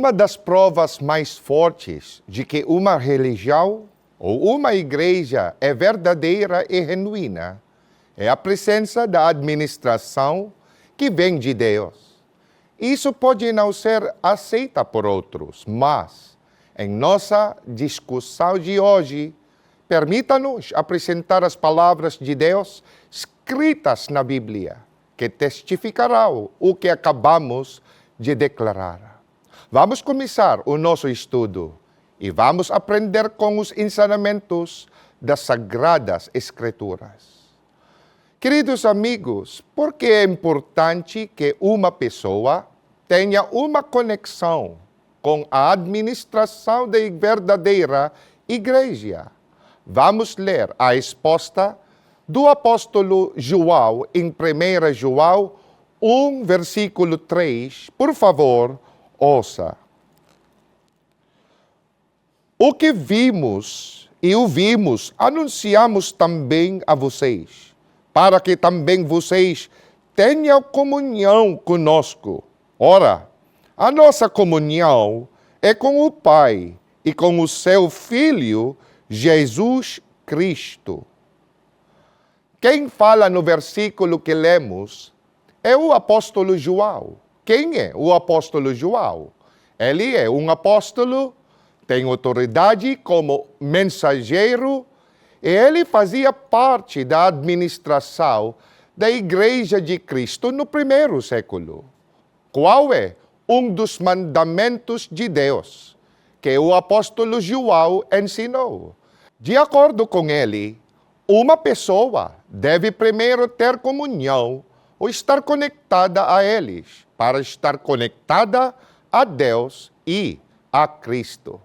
Uma das provas mais fortes de que uma religião ou uma igreja é verdadeira e genuína é a presença da administração que vem de Deus. Isso pode não ser aceita por outros, mas em nossa discussão de hoje, permita-nos apresentar as palavras de Deus escritas na Bíblia, que testificarão o que acabamos de declarar. Vamos começar o nosso estudo e vamos aprender com os ensinamentos das Sagradas Escrituras. Queridos amigos, por que é importante que uma pessoa tenha uma conexão com a administração da verdadeira igreja? Vamos ler a resposta do apóstolo João em 1 João 1, versículo 3. Por favor, ouça. O que vimos e ouvimos, anunciamos também a vocês, para que também vocês tenham comunhão conosco. Ora, a nossa comunhão é com o Pai e com o seu Filho, Jesus Cristo. Quem fala no versículo que lemos é o apóstolo João. Quem é o apóstolo João? Ele é um apóstolo, tem autoridade como mensageiro, e ele fazia parte da administração da Igreja de Cristo no primeiro século. Qual é um dos mandamentos de Deus que o apóstolo João ensinou? De acordo com ele, uma pessoa deve primeiro ter comunhão ou estar conectada a eles, para estar conectada a Deus e a Cristo.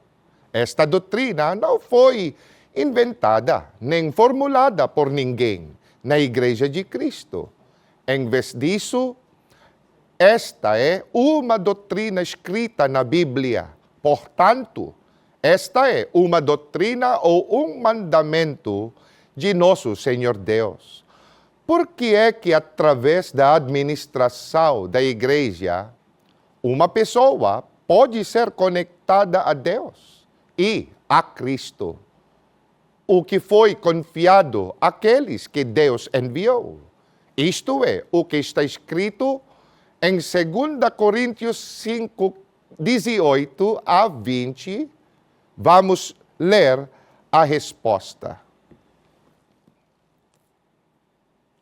Esta doutrina não foi inventada nem formulada por ninguém na Igreja de Cristo. Em vez disso, esta é uma doutrina escrita na Bíblia. Portanto, esta é uma doutrina ou um mandamento de nosso Senhor Deus. Por que é que através da administração da igreja, uma pessoa pode ser conectada a Deus e a Cristo, o que foi confiado àqueles que Deus enviou? Isto é o que está escrito em 2 Coríntios 5, 18 a 20. Vamos ler a resposta.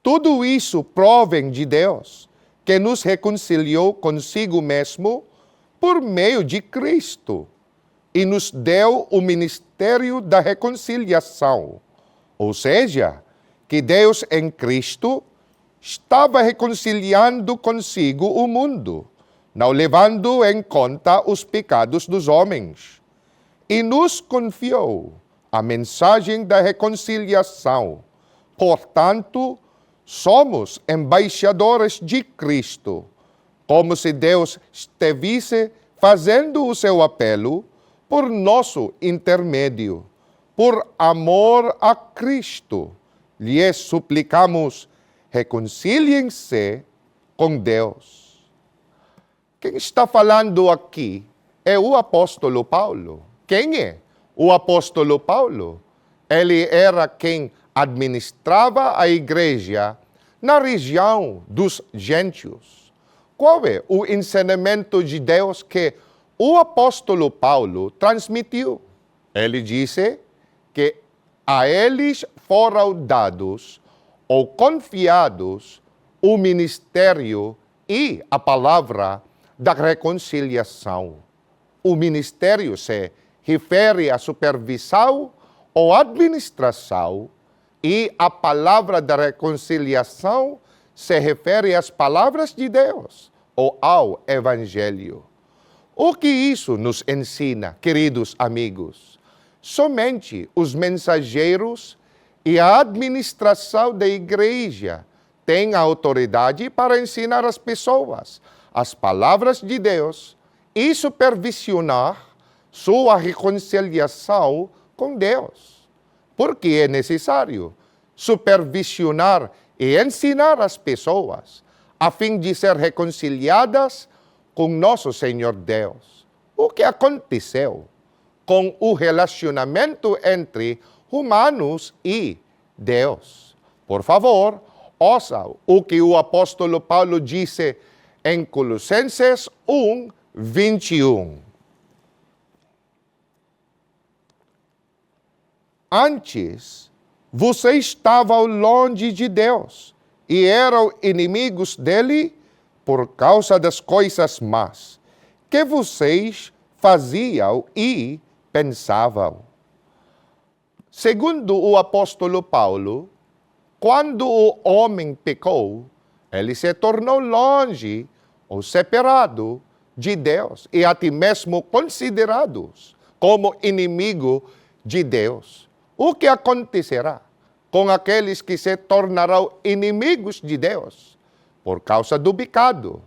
Tudo isso provém de Deus, que nos reconciliou consigo mesmo por meio de Cristo e nos deu o ministério da reconciliação. Ou seja, que Deus em Cristo estava reconciliando consigo o mundo, não levando em conta os pecados dos homens, e nos confiou a mensagem da reconciliação. Portanto, somos embaixadores de Cristo, como se Deus estivesse fazendo o seu apelo por nosso intermédio. Por amor a Cristo, lhes suplicamos, reconciliem-se com Deus. Quem está falando aqui é o apóstolo Paulo. Quem é o apóstolo Paulo? Ele era quem administrava a igreja na região dos gentios. Qual é o ensinamento de Deus que o apóstolo Paulo transmitiu? Ele disse que a eles foram dados ou confiados o ministério e a palavra da reconciliação. O ministério se refere à supervisão ou administração, e a palavra da reconciliação se refere às palavras de Deus ou ao Evangelho. O que isso nos ensina, queridos amigos? Somente os mensageiros e a administração da igreja têm a autoridade para ensinar as pessoas as palavras de Deus e supervisionar sua reconciliação com Deus. Porque é necessário supervisionar e ensinar as pessoas a fim de ser reconciliadas com nosso Senhor Deus. o que aconteceu com o relacionamento entre humanos e Deus. Por favor, ouça o que o apóstolo Paulo disse em Colossenses 1:21. Antes, vocês estavam longe de Deus e eram inimigos dele por causa das coisas más que vocês faziam e pensavam. Segundo o apóstolo Paulo, quando o homem pecou, ele se tornou longe ou separado de Deus e até mesmo considerados como inimigo de Deus. O que acontecerá com aqueles que se tornarão inimigos de Deus por causa do pecado?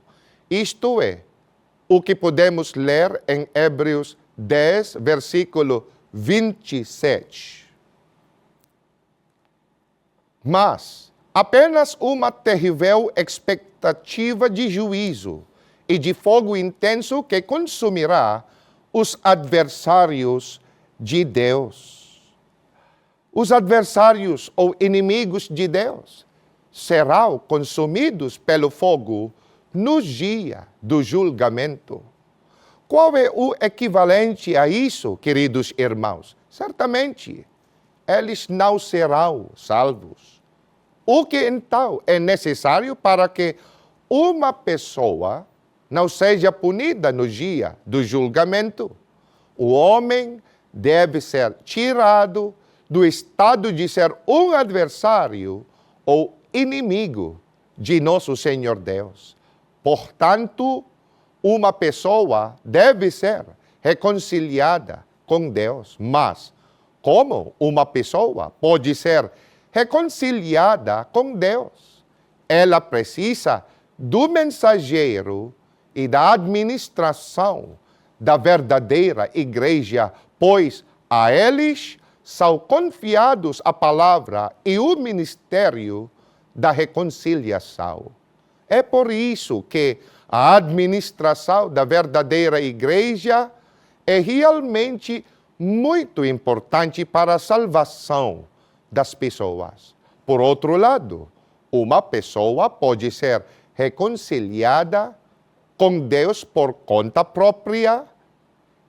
Isto é o que podemos ler em Hebreus 10, versículo 27. Mas apenas uma terrível expectativa de juízo e de fogo intenso que consumirá os adversários de Deus. Os adversários ou inimigos de Deus serão consumidos pelo fogo no dia do julgamento. Qual é o equivalente a isso, queridos irmãos? Certamente, eles não serão salvos. O que então é necessário para que uma pessoa não seja punida no dia do julgamento? O homem deve ser tirado do estado de ser um adversário ou inimigo de nosso Senhor Deus. Portanto, uma pessoa deve ser reconciliada com Deus. Mas, como uma pessoa pode ser reconciliada com Deus? Ela precisa do mensageiro e da administração da verdadeira igreja, pois a eles são confiados a palavra e o ministério da reconciliação. É por isso que a administração da verdadeira igreja é realmente muito importante para a salvação das pessoas. Por outro lado, uma pessoa pode ser reconciliada com Deus por conta própria.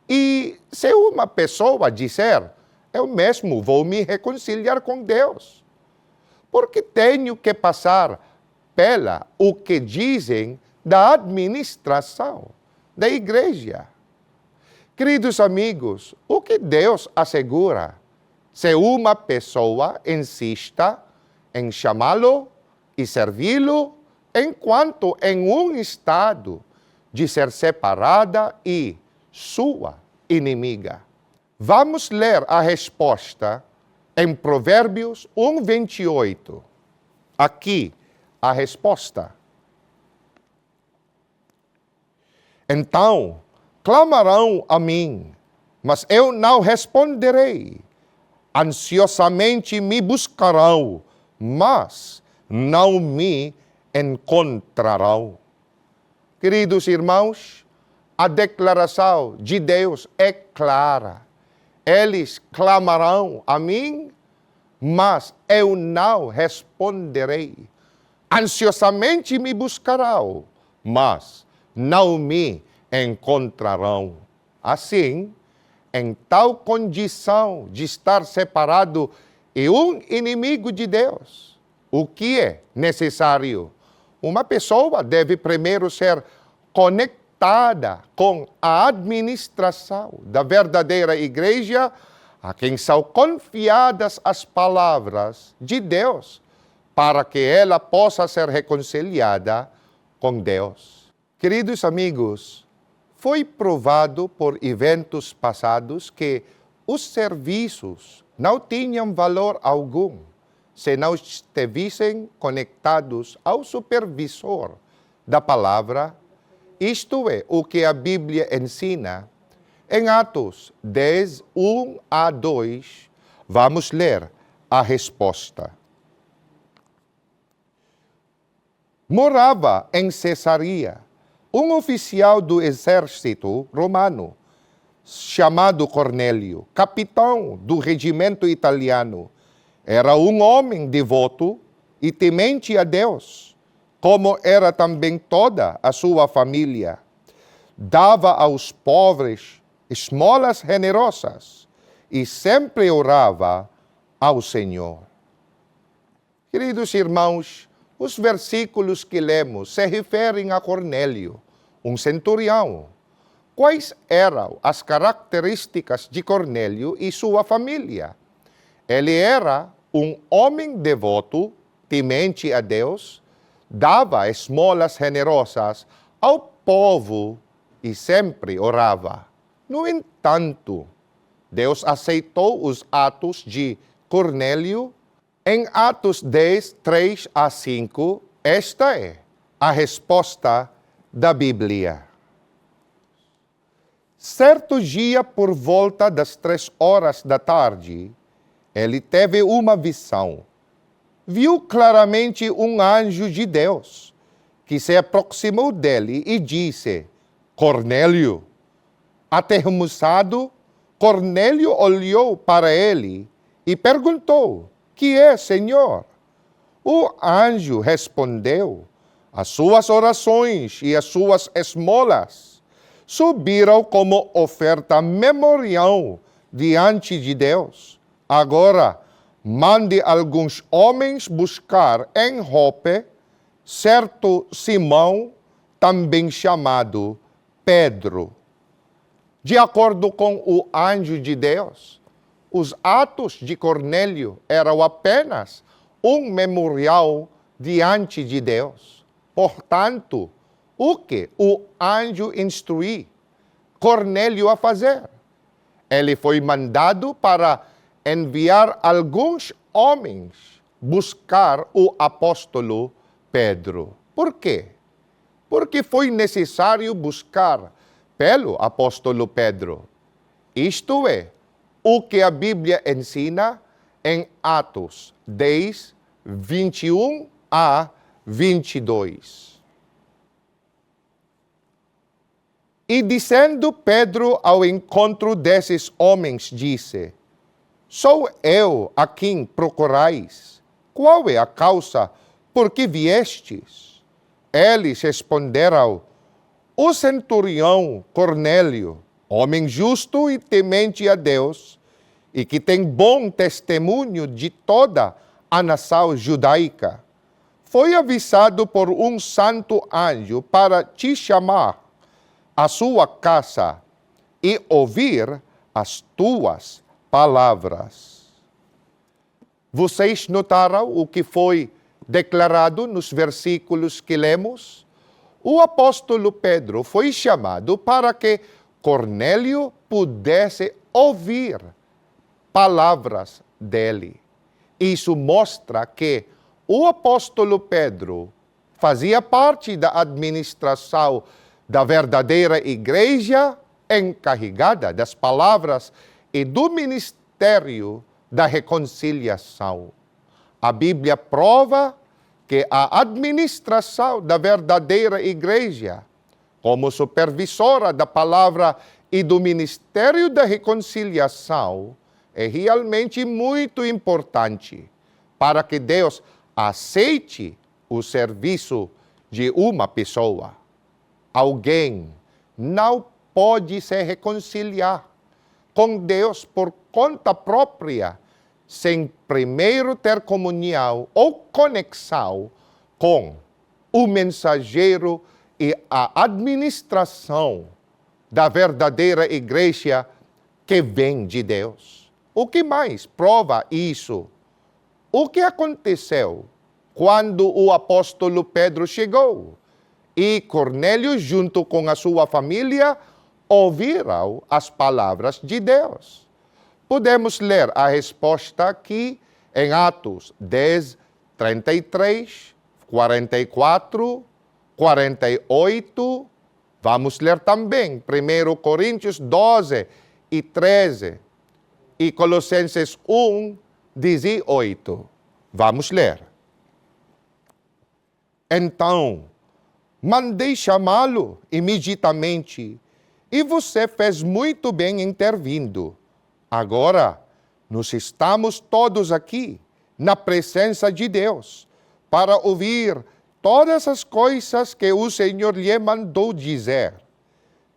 E se uma pessoa disser, eu mesmo vou me reconciliar com Deus, porque tenho que passar pela o que dizem da administração da igreja. Queridos amigos, o que Deus assegura se uma pessoa insista em chamá-lo e servi-lo enquanto em um estado de ser separada e sua inimiga? Vamos ler a resposta em Provérbios 1:28. Aqui a resposta. Então, clamarão a mim, mas eu não responderei. Ansiosamente me buscarão, mas não me encontrarão. Queridos irmãos, a declaração de Deus é clara. Eles clamarão a mim, mas eu não responderei. Ansiosamente me buscarão, mas não me encontrarão. Assim, em tal condição de estar separado e um inimigo de Deus, o que é necessário? Uma pessoa deve primeiro ser conectada com a administração da verdadeira igreja, a quem são confiadas as palavras de Deus, para que ela possa ser reconciliada com Deus. Queridos amigos, foi provado por eventos passados que os serviços não tinham valor algum se não estivessem conectados ao supervisor da palavra. Isto é o que a Bíblia ensina. Em Atos 10, 1-2, vamos ler a resposta. Morava em Cesareia um oficial do exército romano chamado Cornélio, capitão do regimento italiano, era um homem devoto e temente a Deus, como era também toda a sua família. Dava aos pobres esmolas generosas e sempre orava ao Senhor. Queridos irmãos, os versículos que lemos se referem a Cornélio, um centurião. Quais eram as características de Cornélio e sua família? Ele era um homem devoto, temente a Deus, dava esmolas generosas ao povo e sempre orava. No entanto, Deus aceitou os atos de Cornélio. Em Atos 10, 3 a 5, esta é a resposta da Bíblia. Certo dia, por volta das 3 horas da tarde, ele teve uma visão. Viu claramente um anjo de Deus, que se aproximou dele e disse: Cornélio. Aterrorizado, Cornélio olhou para ele e perguntou: Que é, Senhor? O anjo respondeu: As suas orações e as suas esmolas subiram como oferta memorial diante de Deus. Agora, mande alguns homens buscar em Jope certo Simão, também chamado Pedro. De acordo com o anjo de Deus, os atos de Cornélio eram apenas um memorial diante de Deus. Portanto, o que o anjo instruiu Cornélio a fazer? Ele foi mandado para enviar alguns homens buscar o apóstolo Pedro. Por quê? Porque foi necessário buscar pelo apóstolo Pedro. Isto é o que a Bíblia ensina em Atos 10, 21 a 22. E descendo Pedro ao encontro desses homens, disse: Sou eu a quem procurais. Qual é a causa por que viestes? Eles responderam: O centurião Cornélio, homem justo e temente a Deus, e que tem bom testemunho de toda a nação judaica, foi avisado por um santo anjo para te chamar à sua casa e ouvir as tuas palavras. Vocês notaram o que foi declarado nos versículos que lemos? O apóstolo Pedro foi chamado para que Cornélio pudesse ouvir palavras dele. Isso mostra que o apóstolo Pedro fazia parte da administração da verdadeira igreja encarregada das palavras e do ministério da reconciliação. A Bíblia prova que a administração da verdadeira igreja, como supervisora da palavra e do ministério da reconciliação, é realmente muito importante para que Deus aceite o serviço de uma pessoa. Alguém não pode se reconciliar com Deus por conta própria, sem primeiro ter comunhão ou conexão com o mensageiro e a administração da verdadeira igreja que vem de Deus. O que mais prova isso? O que aconteceu quando o apóstolo Pedro chegou e Cornélio, junto com a sua família, ouviram as palavras de Deus? Podemos ler a resposta aqui em Atos 10, 33, 44, 48. Vamos ler também 1 Coríntios 12 e 13 e Colossenses 1, 18. Vamos ler. Então, mandei chamá-lo imediatamente E você fez muito bem em ter vindo. Agora, nós estamos todos aqui, na presença de Deus, para ouvir todas as coisas que o Senhor lhe mandou dizer.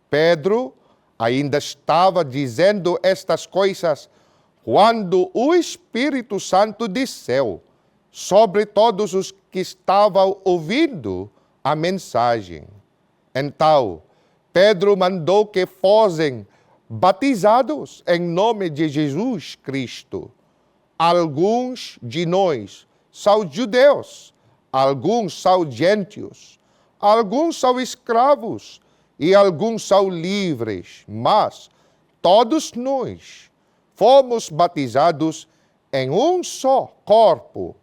Pedro ainda estava dizendo estas coisas quando o Espírito Santo desceu sobre todos os que estavam ouvindo a mensagem. Então, Pedro mandou que fossem batizados em nome de Jesus Cristo. Alguns de nós são judeus, alguns são gentios, alguns são escravos e alguns são livres, mas todos nós fomos batizados em um só corpo,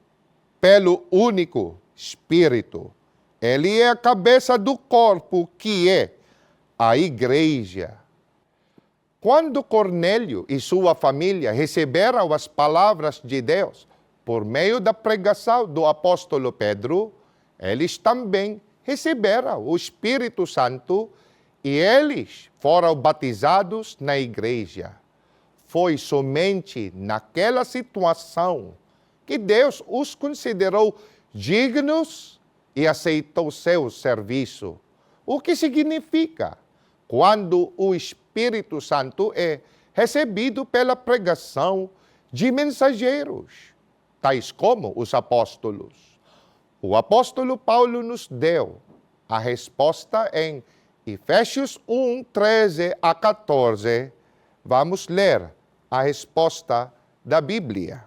pelo único Espírito. Ele é a cabeça do corpo, que é a igreja. Quando Cornélio e sua família receberam as palavras de Deus por meio da pregação do apóstolo Pedro, eles também receberam o Espírito Santo e eles foram batizados na igreja. Foi somente naquela situação que Deus os considerou dignos e aceitou seu serviço. O que significa? Quando o Espírito Santo é recebido pela pregação de mensageiros, tais como os apóstolos. O apóstolo Paulo nos deu a resposta em Efésios 1, 13 a 14. Vamos ler a resposta da Bíblia.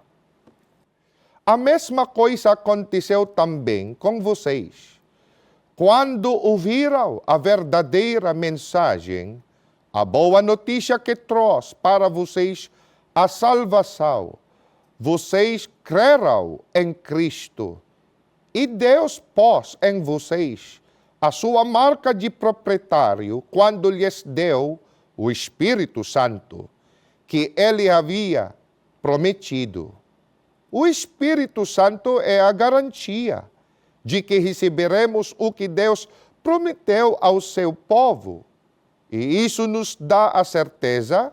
A mesma coisa aconteceu também com vocês. Quando ouviram a verdadeira mensagem, a boa notícia que trouxe para vocês a salvação, vocês creram em Cristo e Deus pôs em vocês a sua marca de proprietário quando lhes deu o Espírito Santo, que Ele havia prometido. O Espírito Santo é a garantia de que receberemos o que Deus prometeu ao seu povo. E isso nos dá a certeza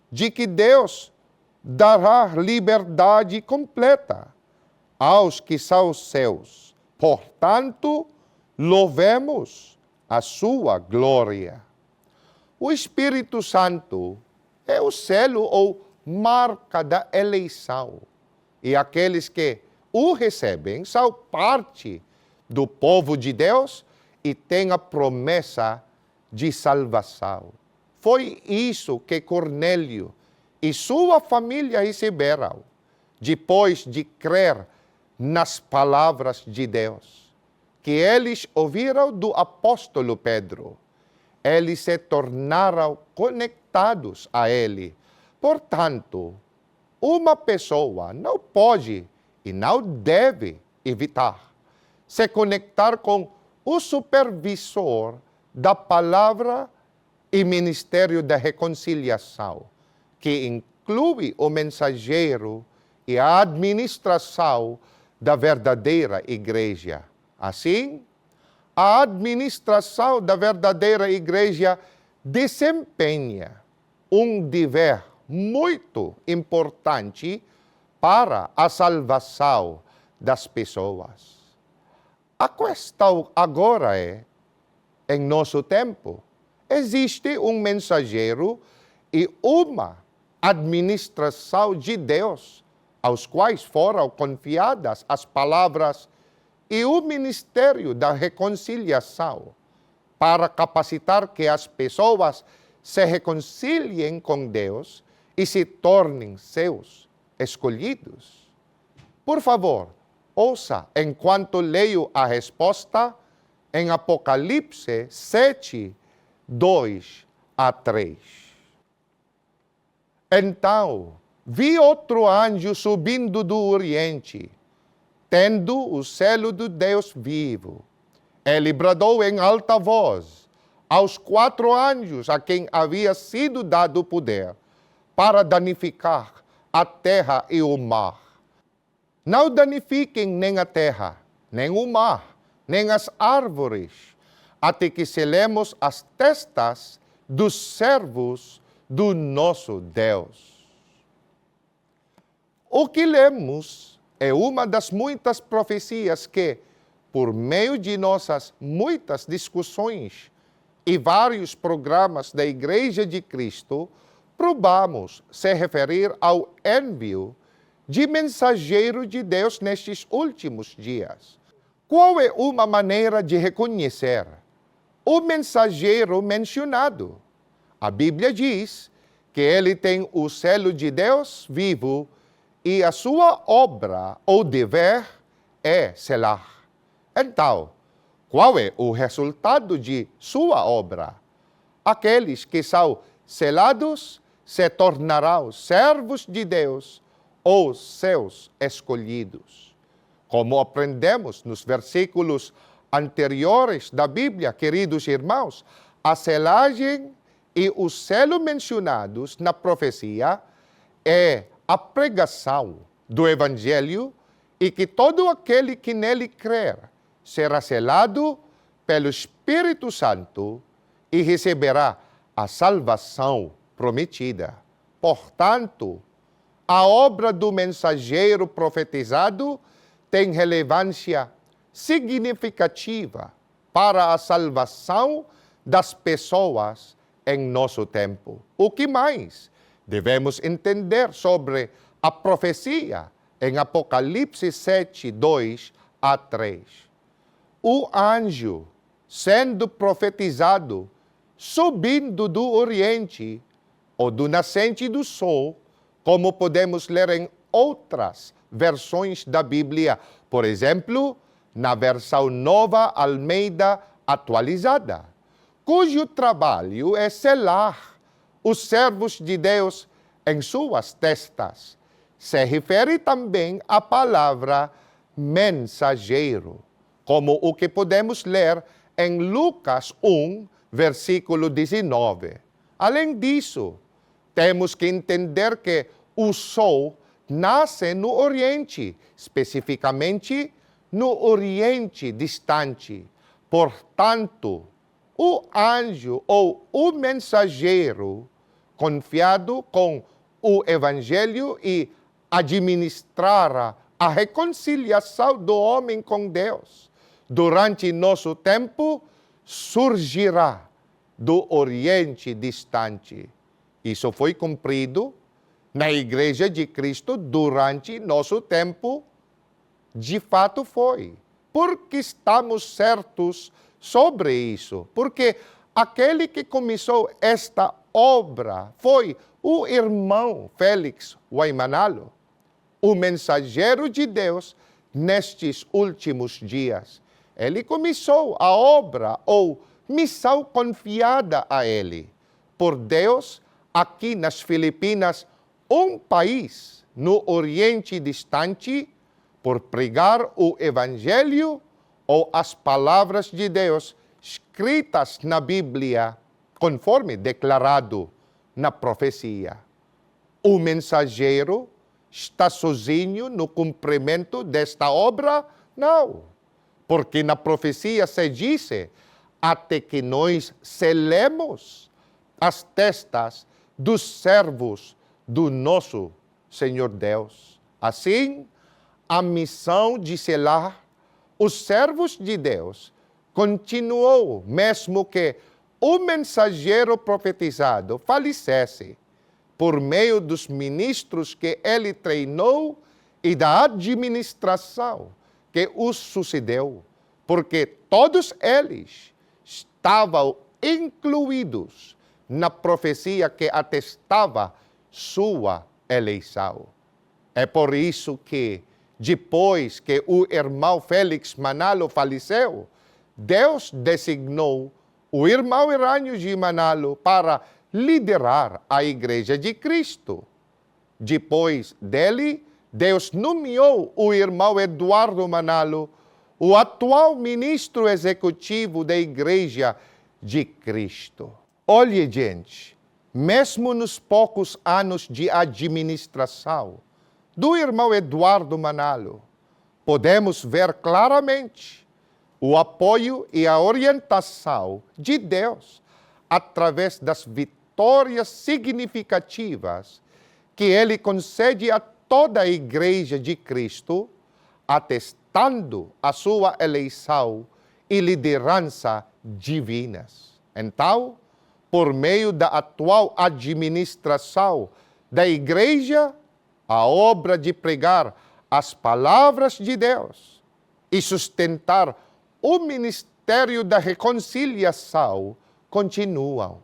de que Deus dará liberdade completa aos que são seus. Portanto, louvemos a sua glória. O Espírito Santo é o selo ou marca da eleição. E aqueles que o recebem são parte do povo de Deus e têm a promessa de salvação. Foi isso que Cornélio e sua família receberam, depois de crer nas palavras de Deus, que eles ouviram do apóstolo Pedro. Eles se tornaram conectados a ele. Portanto, uma pessoa não pode e não deve evitar se conectar com o supervisor da palavra e ministério da reconciliação, que inclui o mensageiro e a administração da verdadeira igreja. Assim, a administração da verdadeira igreja desempenha um dever muito importante para a salvação das pessoas. A questão agora é, em nosso tempo, existe um mensageiro e uma administração de Deus, aos quais foram confiadas as palavras e o ministério da reconciliação, para capacitar que as pessoas se reconciliem com Deus e se tornem seus escolhidos. Por favor, ouça enquanto leio a resposta em Apocalipse 7, 2 a 3. Então, vi outro anjo subindo do Oriente, tendo o selo do Deus vivo. Ele bradou em alta voz aos 4 anjos a quem havia sido dado o poder para danificar a terra e o mar. Não danifiquem nem a terra, nem o mar, nem as árvores, até que selemos as testas dos servos do nosso Deus. O que lemos é uma das muitas profecias que, por meio de nossas muitas discussões e vários programas da Igreja de Cristo, probamos se referir ao envio de mensageiro de Deus nestes últimos dias. Qual é uma maneira de reconhecer o mensageiro mencionado? A Bíblia diz que ele tem o selo de Deus vivo e a sua obra ou dever é selar. Então, qual é o resultado de sua obra? Aqueles que são selados se tornarão servos de Deus ou seus escolhidos. Como aprendemos nos versículos anteriores da Bíblia, queridos irmãos, a selagem e o selo mencionados na profecia é a pregação do Evangelho e que todo aquele que nele crer será selado pelo Espírito Santo e receberá a salvação prometida. Portanto, a obra do mensageiro profetizado tem relevância significativa para a salvação das pessoas em nosso tempo. O que mais devemos entender sobre a profecia em Apocalipse 7, 2 a 3? O anjo, sendo profetizado, subindo do Oriente ou do nascente do Sol, como podemos ler em outras versões da Bíblia, por exemplo, na versão Nova Almeida Atualizada, cujo trabalho é selar os servos de Deus em suas testas. Se refere também à palavra mensageiro, como o que podemos ler em Lucas 1, versículo 19. Além disso, temos que entender que o sol nasce no Oriente, especificamente no Oriente distante. Portanto, o anjo ou o mensageiro, confiado com o Evangelho e administrar a reconciliação do homem com Deus, durante nosso tempo, surgirá do Oriente distante. Isso foi cumprido na Igreja de Cristo durante nosso tempo. De fato foi. Porque estamos certos sobre isso? Porque aquele que começou esta obra foi o irmão Félix Waimanalo, o mensageiro de Deus nestes últimos dias. Ele começou a obra ou missão confiada a ele por Deus aqui nas Filipinas, um país no Oriente distante, por pregar o Evangelho ou as palavras de Deus escritas na Bíblia, conforme declarado na profecia. O mensageiro está sozinho no cumprimento desta obra? Não, porque na profecia se disse até que nós selemos as testas dos servos do nosso Senhor Deus. Assim, a missão de selar os servos de Deus continuou, mesmo que o mensageiro profetizado falecesse, por meio dos ministros que ele treinou e da administração que os sucedeu, porque todos eles estavam incluídos na profecia que atestava sua eleição. É por isso que, depois que o irmão Félix Manalo faleceu, Deus designou o irmão Irânio de Manalo para liderar a Igreja de Cristo. Depois dele, Deus nomeou o irmão Eduardo Manalo, o atual ministro executivo da Igreja de Cristo. Olhe, gente, mesmo nos poucos anos de administração do irmão Eduardo Manalo, podemos ver claramente o apoio e a orientação de Deus através das vitórias significativas que Ele concede a toda a Igreja de Cristo, atestando a sua eleição e liderança divinas. Então, por meio da atual administração da Igreja, a obra de pregar as palavras de Deus e sustentar o ministério da reconciliação continuam.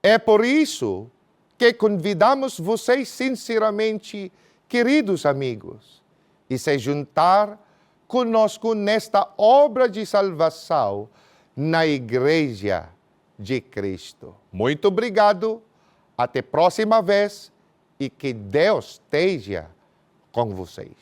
É por isso que convidamos vocês sinceramente, queridos amigos, e se juntar conosco nesta obra de salvação na Igreja de Cristo. Muito obrigado, até a próxima vez e que Deus esteja com vocês.